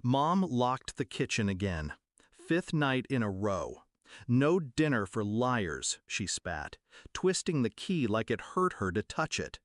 Mom locked the kitchen again. Fifth night in a row. No dinner for liars, she spat, twisting the key like it hurt her to touch it.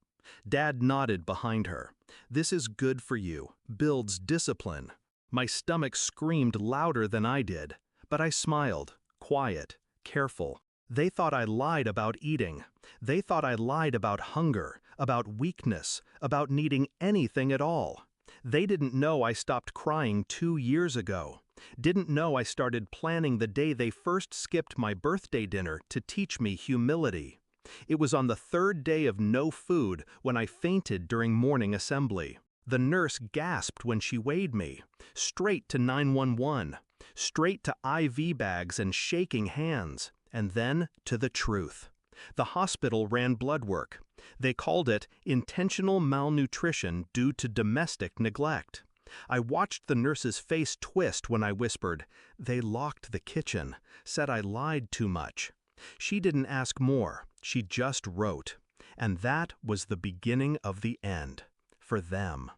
Dad nodded behind her. This is good for you, builds discipline. My stomach screamed louder than I did, but I smiled, quiet, careful. They thought I lied about eating. They thought I lied about hunger, about weakness, about needing anything at all. They didn't know I stopped crying 2 years ago. Didn't know I started planning the day they first skipped my birthday dinner to teach me humility. It was on the third day of no food when I fainted during morning assembly. The nurse gasped when she weighed me. Straight to 911. Straight to IV bags and shaking hands. And then to the truth. The hospital ran blood work. They called it intentional malnutrition due to domestic neglect. I watched the nurse's face twist when I whispered, "They locked the kitchen, said I lied too much." She didn't ask more, she just wrote. And that was the beginning of the end. For them.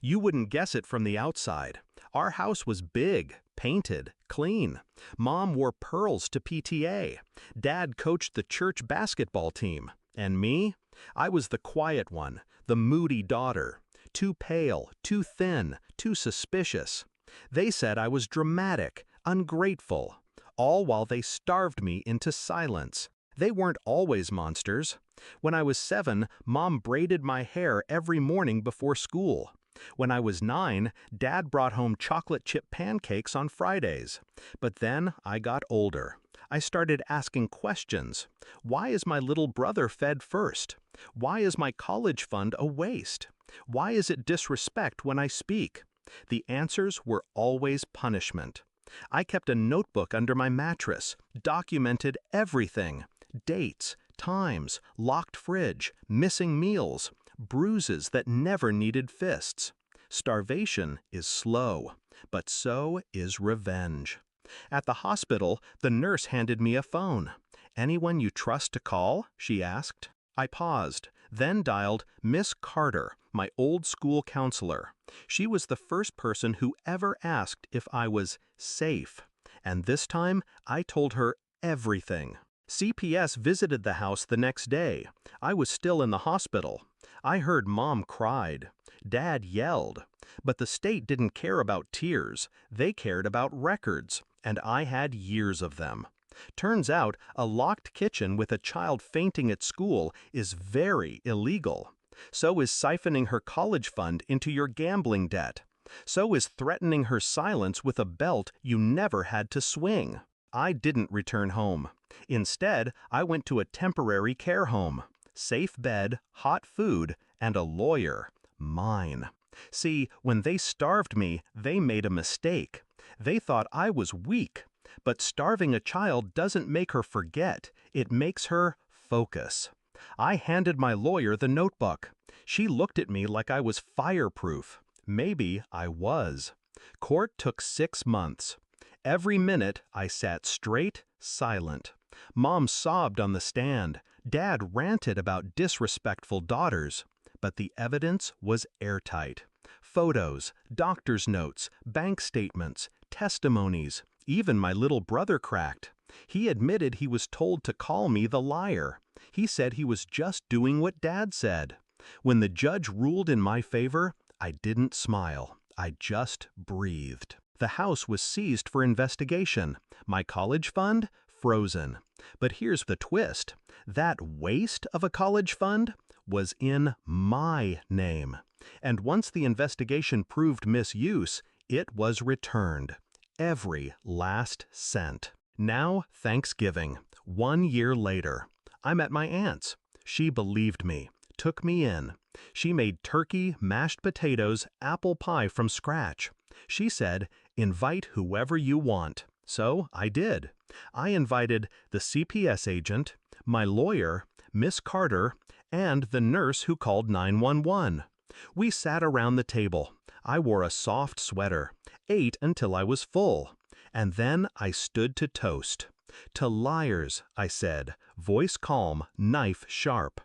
You wouldn't guess it from the outside. Our house was big, painted, clean. Mom wore pearls to PTA. Dad coached the church basketball team. And me? I was the quiet one, the moody daughter. Too pale, too thin, too suspicious. They said I was dramatic, ungrateful, all while they starved me into silence. They weren't always monsters. When I was 7, Mom braided my hair every morning before school. When I was 9, Dad brought home chocolate chip pancakes on Fridays. But then I got older. I started asking questions. Why is my little brother fed first? Why is my college fund a waste? Why is it disrespect when I speak? The answers were always punishment. I kept a notebook under my mattress, documented everything. Dates, times, locked fridge, missing meals, bruises that never needed fists. Starvation is slow, but so is revenge. At the hospital, the nurse handed me a phone. "Anyone you trust to call?" she asked. I paused, then dialed Miss Carter, my old school counselor. She was the first person who ever asked if I was safe. And this time, I told her everything. CPS visited the house the next day. I was still in the hospital. I heard Mom cried. Dad yelled. But the state didn't care about tears. They cared about records, and I had years of them. Turns out, a locked kitchen with a child fainting at school is very illegal. So is siphoning her college fund into your gambling debt. So is threatening her silence with a belt you never had to swing. I didn't return home. Instead, I went to a temporary care home. Safe bed, hot food, and a lawyer. Mine. See, when they starved me, they made a mistake. They thought I was weak. But starving a child doesn't make her forget. It makes her focus. I handed my lawyer the notebook. She looked at me like I was fireproof. Maybe I was. Court took 6 months. Every minute, I sat straight, silent. Mom sobbed on the stand. Dad ranted about disrespectful daughters. But the evidence was airtight. Photos, doctor's notes, bank statements, testimonies. Even my little brother cracked. He admitted he was told to call me the liar. He said he was just doing what Dad said. When the judge ruled in my favor, I didn't smile. I just breathed. The house was seized for investigation. My college fund? Frozen. But here's the twist. That waste of a college fund was in my name. And once the investigation proved misuse, it was returned. Every last cent. Now, Thanksgiving, 1 year later. I'm at my aunt's. She believed me, took me in. She made turkey, mashed potatoes, apple pie from scratch. She said, "Invite whoever you want." So I did. I invited the CPS agent, my lawyer, Miss Carter, and the nurse who called 911. We sat around the table. I wore a soft sweater, ate until I was full, and then I stood to toast. "To liars," I said, voice calm, knife sharp,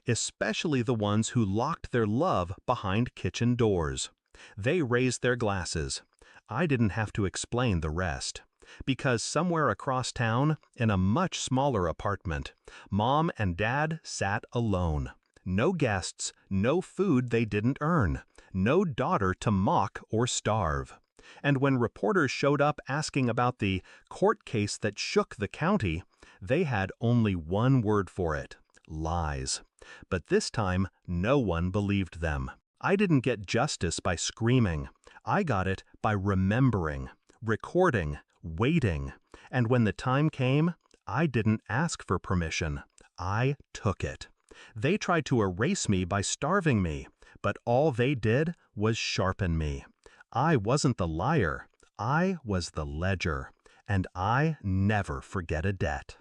especially the ones who locked their love behind kitchen doors. They raised their glasses. I didn't have to explain the rest. Because somewhere across town, in a much smaller apartment, Mom and Dad sat alone. No guests, no food they didn't earn, no daughter to mock or starve. And when reporters showed up asking about the court case that shook the county, they had only one word for it: lies. But this time, no one believed them. I didn't get justice by screaming. I got it by remembering, recording, waiting. And when the time came, I didn't ask for permission. I took it. They tried to erase me by starving me, but all they did was sharpen me. I wasn't the liar. I was the ledger. And I never forget a debt.